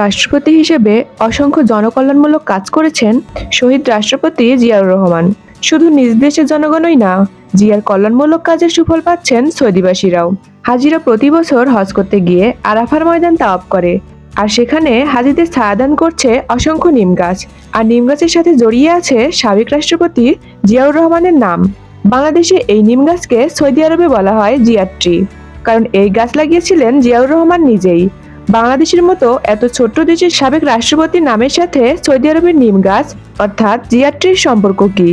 রাষ্ট্রপতি হিসেবে অসংখ্য জনকল্যাণমূলক কাজ করেছেন শহীদ রাষ্ট্রপতি জিয়াউর রহমান। শুধু নিজ দেশের জনগণই না, জিয়ার কল্যাণমূলক কাজের সুফল পাচ্ছেন সৌদিবাসীরাও। হাজিরা প্রতি বছর হজ করতে গিয়ে আরাফার ময়দান তাওয়াফ করে, আর সেখানে হাজিদের ছায়াদান করছে অসংখ্য নিম গাছ। আর নিম গাছের সাথে জড়িয়ে আছে সাবেক রাষ্ট্রপতি জিয়াউর রহমানের নাম। বাংলাদেশে এই নিম গাছকে সৌদি আরবে বলা হয় জিয়ার ট্রি, কারণ এই গাছ লাগিয়েছিলেন জিয়াউর রহমান নিজেই। বাংলাদেশের মতো এত ছোট্ট দেশের সাবেক রাষ্ট্রপতির নামের সাথে সৌদি আরবের নিম গাছ অর্থাৎ জিয়ার ট্রির সম্পর্ক কি,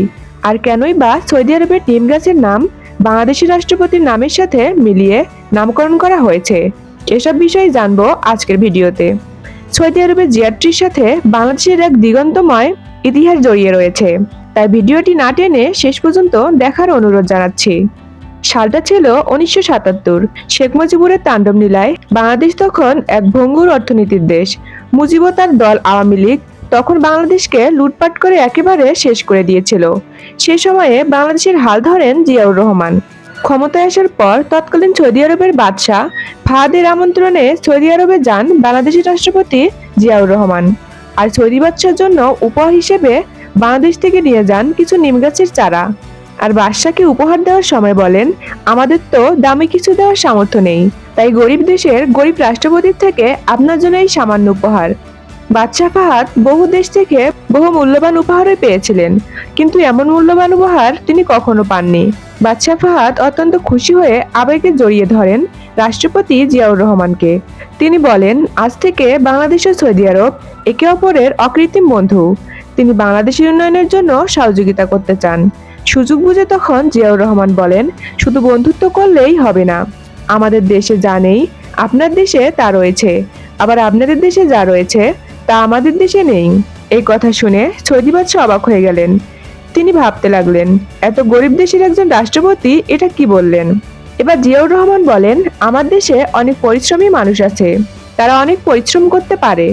আর কেনই বা সৌদি আরবের নিম গাছের নাম বাংলাদেশের রাষ্ট্রপতির নামের সাথে মিলিয়ে নামকরণ করা হয়েছে, এসব বিষয়ে জানবো আজকের ভিডিওতে। সৌদি আরবের জিয়ার ট্রির সাথে বাংলাদেশের এক দিগন্তময় ইতিহাস জড়িয়ে রয়েছে, তাই ভিডিওটি না টেনে শেষ পর্যন্ত দেখার অনুরোধ জানাচ্ছি। সালটা ছিল 1977। শেখ মুজিবুরের তাণ্ডব লীলায় বাংলাদেশ তখন এক ভঙ্গুর অর্থনীতির দেশ। মুজিব ও তার দল আওয়ামী লীগ তখন বাংলাদেশকে লুটপাট করে একেবারে শেষ করে দিয়েছিল। সে সময়ে বাংলাদেশের হাল ধরেন জিয়াউর রহমান। ক্ষমতায় আসার পর তৎকালীন সৌদি আরবের বাদশাহ ফাহাদের আমন্ত্রণে সৌদি আরবে যান বাংলাদেশের রাষ্ট্রপতি জিয়াউর রহমান। আর সৌদি বাদশার জন্য উপহার হিসেবে বাংলাদেশ থেকে নিয়ে যান কিছু নিম গাছের চারা। আর বাদশাকে উপহার দেওয়ার সময় বলেন, আমাদের তো দামি কিছু দেওয়ার সামর্থ্য নেই, তাই গরিব দেশের গরিব রাষ্ট্রপতির থেকে আপনার জন্য এই সামান্য উপহার। বাদশাহ ফাহাদ বহু দেশ থেকে বহু মূল্যবান উপহারই পেয়েছিলেন, কিন্তু এমন মূল্যবান উপহার তিনি কখনো পাননি। বাদশাহ ফাহাদ অত্যন্ত খুশি হয়ে আবেগে জড়িয়ে ধরেন রাষ্ট্রপতি জিয়াউর রহমানকে। তিনি বলেন, আজ থেকে বাংলাদেশ ও সৌদি আরব একে অপরের অকৃত্রিম বন্ধু। তিনি বাংলাদেশের উন্নয়নের জন্য সহযোগিতা করতে চান। সুযোগ বুঝে তখন জিয়াউর রহমান বলেন, শুধু বন্ধুত্ব করলেই হবে না, আমাদের দেশে যা নেই আপনার দেশে তা রয়েছে, আবার আপনাদের দেশে যা রয়েছে তা আমাদের দেশে নেই। এই কথা শুনে সৌদি বাদশা অবাক হয়ে গেলেন। তিনি ভাবতে লাগলেন, এত গরিব দেশের একজন রাষ্ট্রপতি এটা কি বললেন। এবার জিয়াউর রহমান বলেন, আমার দেশে অনেক পরিশ্রমী মানুষ আছে, তারা অনেক পরিশ্রম করতে পারে।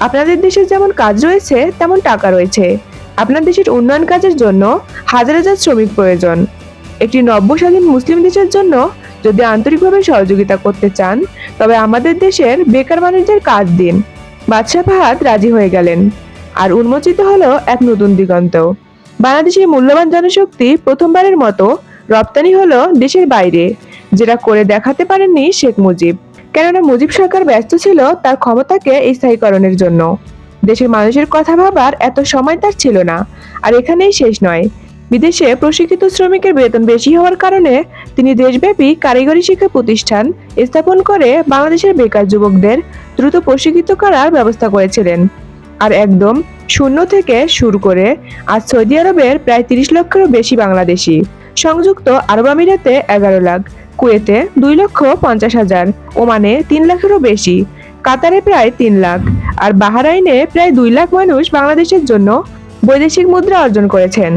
আপনাদের দেশে যেমন কাজ রয়েছে তেমন টাকা রয়েছে। আপনার দেশের উন্নয়ন কাজের জন্য হাজার হাজার শ্রমিক প্রয়োজন। একটি নব্য স্বাধীন মুসলিম দেশের জন্য যদি আন্তরিকভাবে সহযোগিতা করতে চান, তবে আমাদের দেশের বেকার মানুষদের কাজ দিন। বাদশাহ ফাহাদ রাজি হয়ে গেলেন, আর উন্মোচিত হলো এক নতুন দিগন্ত। বাংলাদেশের মূল্যবান জনশক্তি প্রথমবারের মতো রপ্তানি হলো দেশের বাইরে, যেটা করে দেখাতে পারেননি শেখ মুজিব। কেননা মুজিব সরকার ব্যস্ত ছিল তার ক্ষমতাকে স্থায়ীকরণের জন্য। দেশের মানুষের কথা ভাবার এত সময় তার ছিল না। আর এখানেই শেষ নয়, বিদেশে প্রশিক্ষিত শ্রমিকের বেতন বেশি হওয়ার কারণে তিনি দেশব্যাপী কারিগরি শিক্ষা প্রতিষ্ঠান স্থাপন করে বাংলাদেশের বেকার যুবকদের দ্রুত প্রশিক্ষিত করার ব্যবস্থা করেছিলেন। আর একদম শূন্য থেকে শুরু করে আজ সৌদি আরবের প্রায় 30 লক্ষেরও বেশি বাংলাদেশি, সংযুক্ত আরব আমিরাতে 11 লাখ, কুয়েতে 2,50,000, ওমানে 3 লাখেরও বেশি, কাতারে প্রায় 3 লাখ, আর বাহরাইনে প্রায় 2 লাখ মানুষ বাংলাদেশের জন্য বৈদেশিক মুদ্রা অর্জন করেছেন।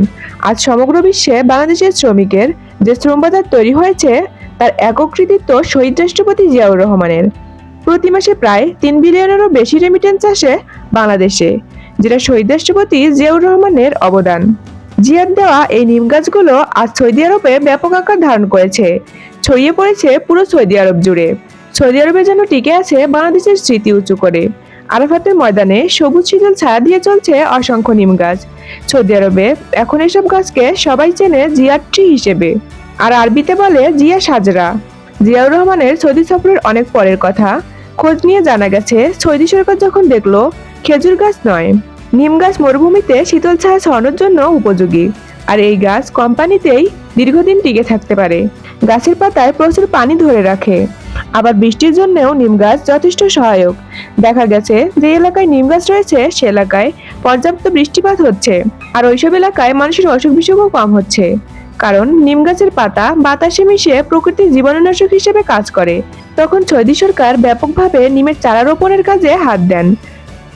আজ সমগ্র বিশ্বে বাংলাদেশের শ্রমিকের যে শ্রমবাজার তৈরি হয়েছে তার একক কৃতিত্ব শহীদ রাষ্ট্রপতি জিয়াউর রহমানের। প্রতি মাসে প্রায় 3 বিলিয়নেরও বেশি রেমিটেন্স আসে বাংলাদেশে, যেটা শহীদ রাষ্ট্রপতি জিয়াউর রহমানের অবদান। জিয়ার দেওয়া এই নিম গাছগুলো আজ সৌদি আরবে ব্যাপক আকার ধারণ করেছে, ছড়িয়ে পড়েছে পুরো সৌদি আরব জুড়ে। সৌদি আরবে যেন টিকে আছে বাংলাদেশের স্মৃতি উঁচু করে। আরাফাতের ময়দানে সবুজ শীতল ছায়া দিয়ে চলছে অসংখ্য নিম গাছ। সৌদি আরবে এখন এসব গাছকে সবাই চেনে জিয়ার ট্রি হিসেবে, আর আরবিতে বলে জিয়া সাজরা। জিয়াউর রহমানের সৌদি সফরের অনেক পরের কথা। খোঁজ নিয়ে জানা গেছে, সৌদি সরকার যখন দেখলো খেজুর গাছ নয়, নিম গাছ মরুভূমিতে শীতল ছায়া ছড়ানোর জন্য উপযোগী, আর এই গাছ কোম্পানিতেই দীর্ঘদিন টিকে থাকতে পারে। গাছের পাতায় প্রচুর পানি ধরে রাখে, আবার বৃষ্টির জন্যও নিম গাছ যথেষ্ট সহায়ক। দেখা গেছে যে এলাকায় নিম গাছ রয়েছে সে এলাকায় পর্যাপ্ত বৃষ্টিপাত হচ্ছে, আর ওইসব এলাকায় মানুষের অসুখ বিসুখও কম হচ্ছে, কারণ নিম গাছের পাতা বাতাসে মিশে প্রকৃতির জীবাণুনাশক হিসেবে কাজ করে। তখন সৌদি সরকার ব্যাপকভাবে নিমের চারা রোপণের কাজে হাত দেন।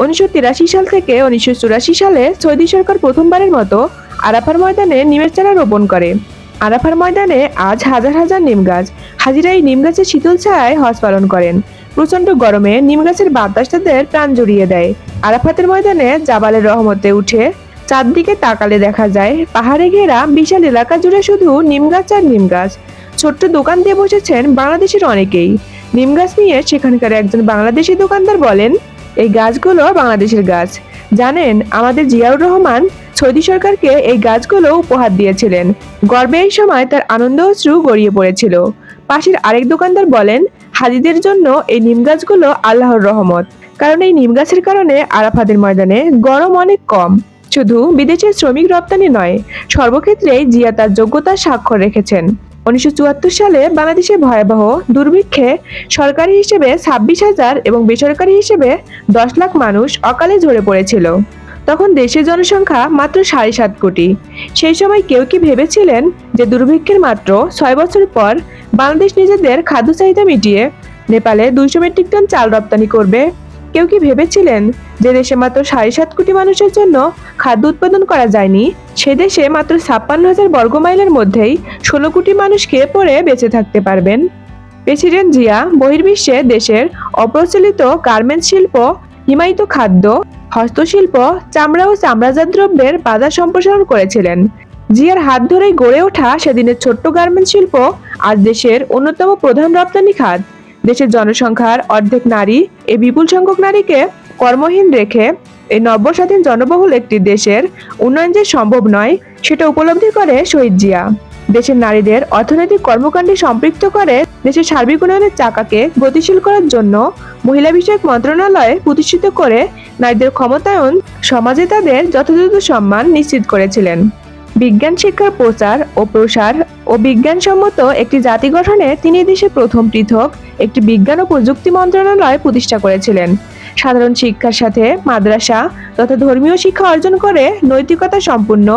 1983 সাল থেকে 1984 সালে সৌদি সরকার প্রথমবারের মতো আরাফার ময়দানে নিমের চারা রোপণ করে। আরাফার ময়দানে আজ হাজার হাজার নিম গাছ। হাজিরা এই নিম গাছের শীতল ছায়ায় হজ পালন করেন। প্রচন্ড গরমে নিম গাছের বাতাস তাদের প্রাণ জুড়িয়ে দেয়। আরাফাতের ময়দানে জাবালের রহমতে উঠে চারদিকে তাকালে দেখা যায় পাহাড়ে ঘেরা বিশাল এলাকা জুড়ে শুধু নিম গাছ আর নিম গাছ। ছোট্ট দোকান দিয়ে বসেছেন বাংলাদেশের অনেকেই। নিম গাছ নিয়ে সেখানকার একজন বাংলাদেশি দোকানদার বলেন, এই গাছগুলো বাংলাদেশের গাছ। জানেন, আমাদের জিয়াউর রহমান সৌদি সরকারকে এই গাছগুলো উপহার দিয়েছিলেন। গর্বে এই সময় তার আনন্দ অশ্রু গড়িয়ে পড়েছিল। পাশের আরেক দোকানদার বলেন, হাজিদের জন্য এই নিম গাছগুলো আল্লাহর রহমত, কারণ এই নিম গাছের কারণে আরাফাতের ময়দানে গরম অনেক কম। শুধু বিদেশের শ্রমিক রপ্তানি নয়, সর্বক্ষেত্রেই জিয়া তার যোগ্যতার স্বাক্ষর রেখেছেন। 1974 সালে বাংলাদেশে ভয়াবহ দুর্ভিক্ষে সরকারি হিসেবে 26,000 এবং বেসরকারি হিসেবে 10 লাখ মানুষ অকালে ঝরে পড়েছিল। তখন দেশের জনসংখ্যা মাত্র 7.5 কোটি। সেই সময় কেউ কি ভেবেছিলেন যে দুর্ভিক্ষের মাত্র 6 বছর পর বাংলাদেশ নিজেদের খাদ্য চাহিদা মিটিয়ে নেপালে 200 মেট্রিক টন চাল রপ্তানি করবে? কেউ কি ভেবেছিলেন যে দেশে মাত্র 7.5 কোটি মানুষের জন্য খাদ্য উৎপাদন করা যায়নি, সে দেশে মাত্র 56,000 বর্গমাইলের মধ্যেই 16 কোটি মানুষ খেয়ে পড়ে বেঁচে থাকতে পারবেন? প্রেসিডেন্ট জিয়া বহির্বিশ্বে দেশের অপ্রচলিত গার্মেন্টস শিল্প, হিমায়িত খাদ্য, হস্তশিল্প, চামড়া ও চামড়াজাত দ্রব্যের বাজার সম্প্রসারণ করেছিলেন। জিয়ার হাত ধরেই গড়ে ওঠা সেদিনের ছোট্ট গার্মেন্টস শিল্প আজ দেশের অন্যতম প্রধান রপ্তানি খাত। দেশের জনসংখ্যার অর্ধেক নারী। এই বিপুল সংখ্যক নারীকে কর্মহীন রেখে এই নব্য স্বাধীন জনবহুল একটি দেশের উন্নয়ন যে সম্ভব নয়, সেটা উপলব্ধি করে শহীদ জিয়া। দেশের নারীদের অর্থনৈতিক কর্মকাণ্ডে সম্পৃক্ত করে দেশের সার্বিক উন্নয়নের চাকাকে গতিশীল করার জন্য মহিলা বিষয়ক মন্ত্রণালয় প্রতিষ্ঠিত করে নারীদের ক্ষমতায়ন, সমাজে তাদের যথাযথ সম্মান নিশ্চিত করেছিলেন। বিজ্ঞান শিক্ষার প্রচার ও প্রসার ও বিজ্ঞানসম্মত একটি জাতি গঠনে তিনি দেশে প্রথম পৃথক একটি বিজ্ঞান ও প্রযুক্তি মন্ত্রণালয় প্রতিষ্ঠা করেছিলেন। সাধারণ শিক্ষার সাথে মাদ্রাসা তথা ধর্মীয় শিক্ষা অর্জন করে নৈতিকতা সম্পন্ন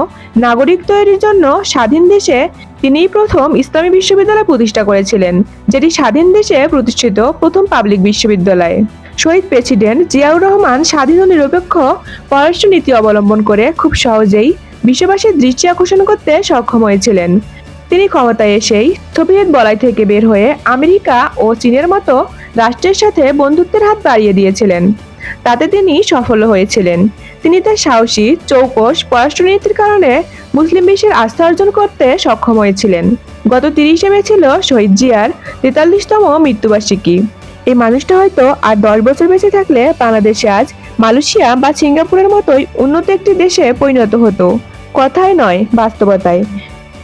নাগরিক তৈরির জন্য স্বাধীন দেশে তিনিই প্রথম ইসলামী বিশ্ববিদ্যালয় প্রতিষ্ঠা করেছিলেন, যেটি স্বাধীন দেশে প্রতিষ্ঠিত প্রথম পাবলিক বিশ্ববিদ্যালয়। শহীদ প্রেসিডেন্ট জিয়াউর রহমান স্বাধীন ও নিরপেক্ষ পররাষ্ট্র নীতি অবলম্বন করে খুব সহজেই বিশ্ববাসীর দৃষ্টি আকর্ষণ করতে সক্ষম হয়েছিলেন। তিনি ক্ষমতায় এসেই সোভিয়েত বলয় থেকে বের হয়ে আমেরিকা ও চীনের মতো রাষ্ট্রের সাথে বন্ধুত্বের হাত বাড়িয়ে দিয়েছিলেন। তাতে তিনি সফল হয়েছিলেন। তিনি তার সাহসী চৌকস পররাষ্ট্রনীতির কারণে মুসলিম বিশ্বের আস্থা অর্জন করতে সক্ষম হয়েছিলেন। গত 30 মে ছিল শহীদ জিয়ার 43তম মৃত্যুবার্ষিকী। এই মানুষটা হয়তো আর 10 বছর বেঁচে থাকলে বাংলাদেশে আজ মালয়েশিয়া বা সিঙ্গাপুরের মতোই উন্নত একটি দেশে পরিণত হতো। কথায় নয়, বাস্তবতায়।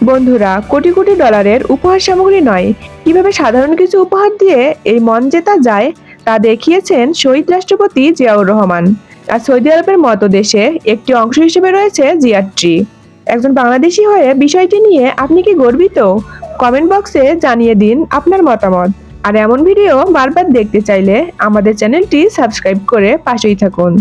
বন্ধুরা, কোটি কোটি ডলারের উপহার সামগ্রী নয়, কিভাবে সাধারণ কিছু উপহার দিয়ে এই মন জেতা যায় তা দেখিয়েছেন শহীদ রাষ্ট্রপতি জিয়াউর রহমান। আর সৌদি আরবের মতো দেশে একটি অংশ হিসেবে রয়েছে জিয়ার ট্রি। একজন বাংলাদেশি হয়ে বিষয়টি নিয়ে আপনি কি গর্বিত? কমেন্ট বক্সে জানিয়ে দিন আপনার মতামত। আর এমন ভিডিও বারবার দেখতে চাইলে আমাদের চ্যানেলটি সাবস্ক্রাইব করে পাশেই থাকুন।